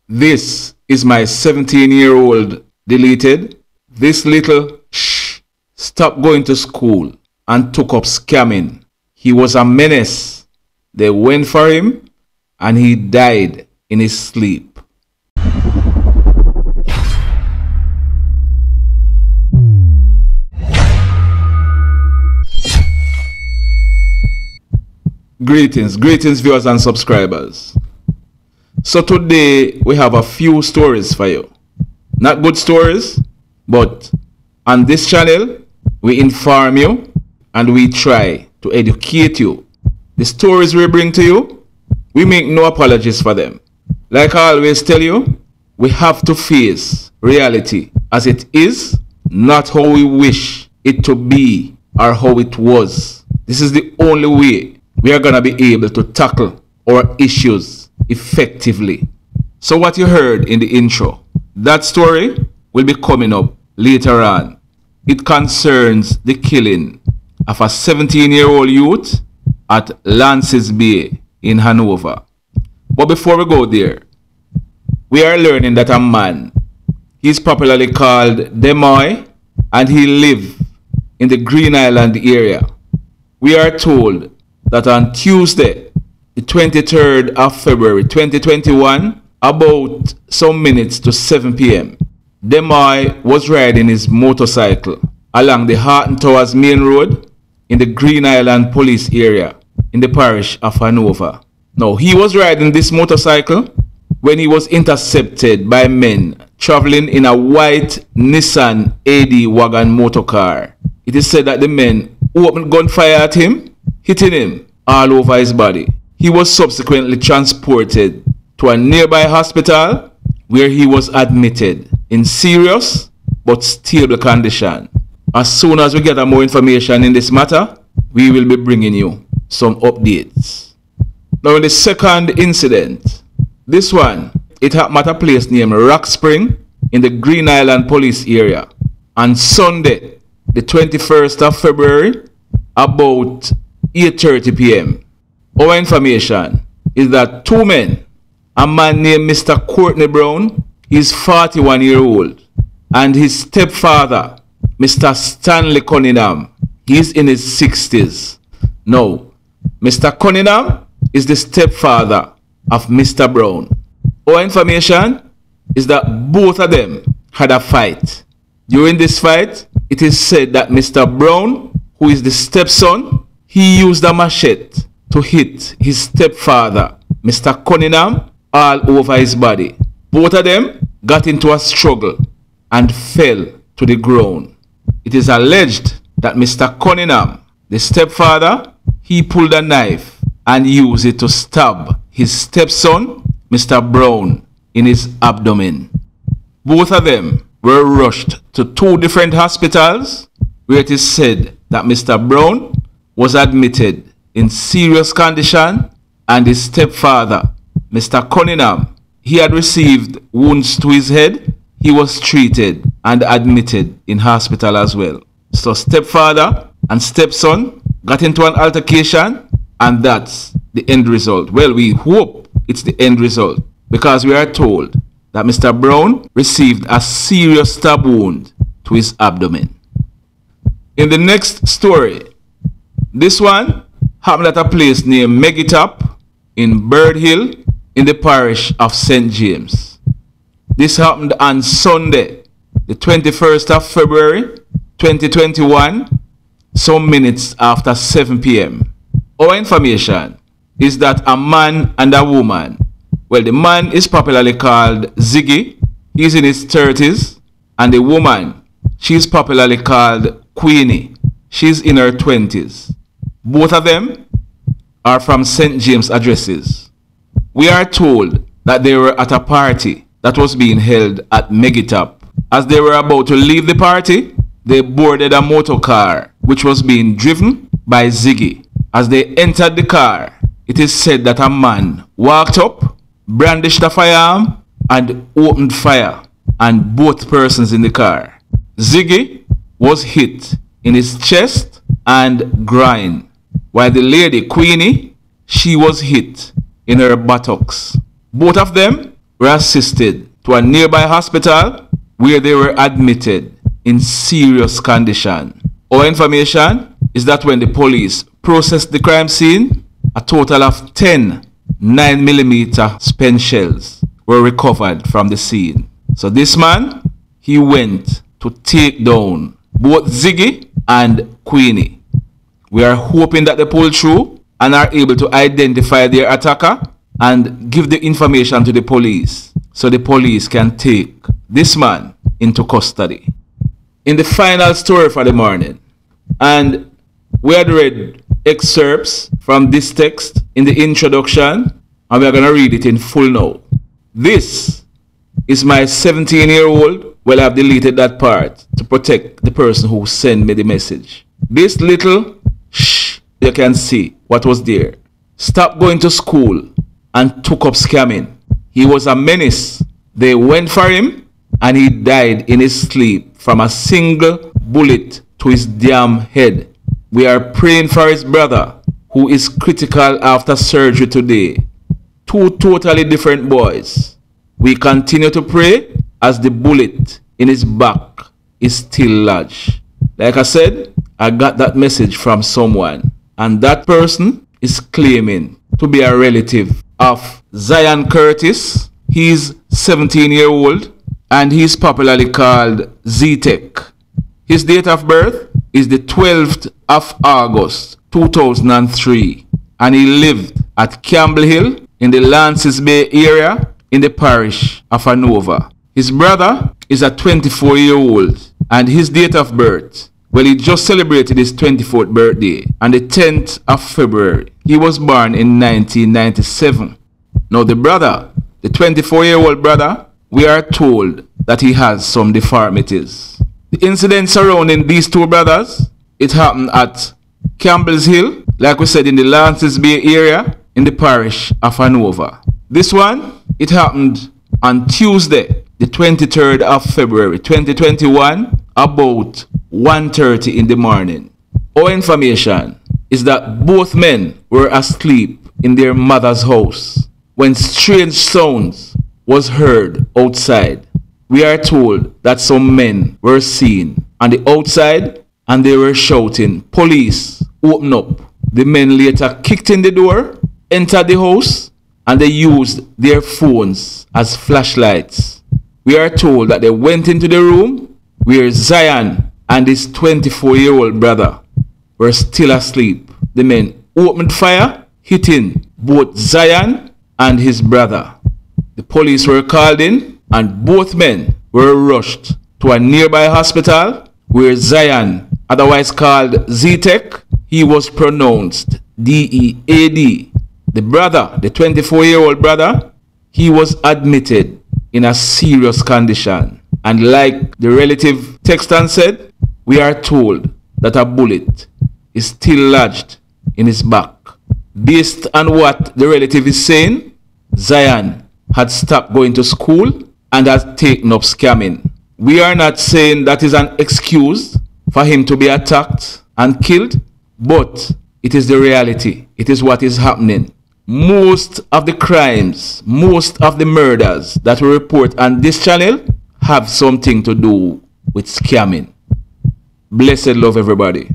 This is my 17-year-old deleted. This little stopped going to school and took up scamming. He was a menace. They went for him and he died in his sleep. Greetings viewers and subscribers. So today we have a few stories for you. Not good stories, but on this channel we inform you and we try to educate you. The stories we bring to you, we make no apologies for them. Like I always tell you, we have to face reality as it is, not how we wish it to be or how it was. This is the only way we are going to be able to tackle our issues effectively. So what you heard in the intro, that story will be coming up later on. It concerns the killing of a 17-year-old youth at Lances Bay in Hanover. But before we go there, we are learning that a man, he's popularly called Demoy, and he lives in the Green Island area. We are told that on Tuesday, the 23rd of February 2021, about some minutes to 7 p.m., Demoy was riding his motorcycle along the Harton Towers main road in the Green Island police area in the parish of Hanover. Now, he was riding this motorcycle when he was intercepted by men traveling in a white Nissan AD wagon motor car. It is said that the men opened gunfire at him, hitting him all over his body. He was subsequently transported to a nearby hospital where he was admitted in serious but stable condition. As soon as we get more information in this matter, we will be bringing you some updates. Now in the second incident, this one, it happened at a place named Rock Spring in the Green Island police area on Sunday, the 21st of February, about 8:30 p.m. Our information is that two men, a man named Mr. Courtney Brown, he's 41-year-old, and his stepfather, Mr. Stanley Cunningham, he's in his 60s. Now, Mr. Cunningham is the stepfather of Mr. Brown. Our information is that both of them had a fight. During this fight, it is said that Mr. Brown, who is the stepson, he used a machete to hit his stepfather, Mr. Cunningham, all over his body. Both of them got into a struggle and fell to the ground. It is alleged that Mr. Cunningham, the stepfather, he pulled a knife and used it to stab his stepson, Mr. Brown, in his abdomen. Both of them were rushed to two different hospitals where it is said that Mr. Brown was admitted in serious condition and his stepfather, Mr. Cunningham, he had received wounds to his head. He was treated and admitted in hospital as well. So stepfather and stepson got into an altercation, and that's the end result. Well, we hope it's the end result because we are told that Mr. Brown received a serious stab wound to his abdomen. In the next story, this one happened at a place named Megitop in Bird Hill in the parish of St. James. This happened on Sunday, the 21st of February 2021, some minutes after 7 p.m. Our information is that a man and a woman, well, the man is popularly called Ziggy, he's in his 30s, and the woman, she's popularly called Queenie, she's in her 20s. Both of them are from St. James addresses. We are told that they were at a party that was being held at Megitop. As they were about to leave the party, they boarded a motor car which was being driven by Ziggy. As they entered the car, it is said that a man walked up, brandished a firearm, and opened fire on both persons in the car. Ziggy was hit in his chest and groin, while the lady Queenie, she was hit in her buttocks. Both of them were assisted to a nearby hospital where they were admitted in serious condition. Our information is that when the police processed the crime scene, a total of 10 9mm spent shells were recovered from the scene. So this man, he went to take down both Ziggy and Queenie. We are hoping that they pull through and are able to identify their attacker and give the information to the police so the police can take this man into custody. In the final story for the morning, and we had read excerpts from this text in the introduction, and we are going to read it in full now. This is my 17-year-old. Well, I've deleted that part to protect the person who sent me the message. This little you can see what was there. Stopped going to school and took up scamming. He was a menace. They went for him and he died in his sleep from a single bullet to his damn head. We are praying for his brother who is critical after surgery today. Two totally different boys. We continue to pray as the bullet in his back is still lodged. Like I said, I got that message from someone, and that person is claiming to be a relative of ZYON Curtis. He's 17-year-old and he's popularly called Z-TEC. His date of birth is the 12th of August 2003 and he lived at Campbell Hill in the Lances Bay area in the parish of Hanover. His brother is a 24-year-old and his date of birth, well, he just celebrated his 24th birthday on the 10th of February. He was born in 1997. Now the brother, the 24-year-old brother, we are told that he has some deformities. The incident surrounding these two brothers, it happened at Campbell's Hill, like we said, in the Lances Bay area in the parish of Hanover. This one, it happened on Tuesday, the 23rd of February 2021, about 1:30 in the morning. Our information is that both men were asleep in their mother's house when strange sounds was heard outside. We are told that some men were seen on the outside and they were shouting, "Police, open up." The men later kicked in the door, entered the house, and they used their phones as flashlights. We are told that they went into the room where ZYON and his 24-year-old brother were still asleep. The men opened fire, hitting both ZYON and his brother. The police were called in and both men were rushed to a nearby hospital where ZYON, otherwise called Z-TEC, he was pronounced DEAD. The brother, the 24-year-old brother, he was admitted in a serious condition. And like the relative texter said, we are told that a bullet is still lodged in his back. Based on what the relative is saying, ZYON had stopped going to school and has taken up scamming. We are not saying that is an excuse for him to be attacked and killed, but it is the reality. It is what is happening. Most of the crimes, most of the murders that we report on this channel have something to do with scamming. Blessed love, everybody.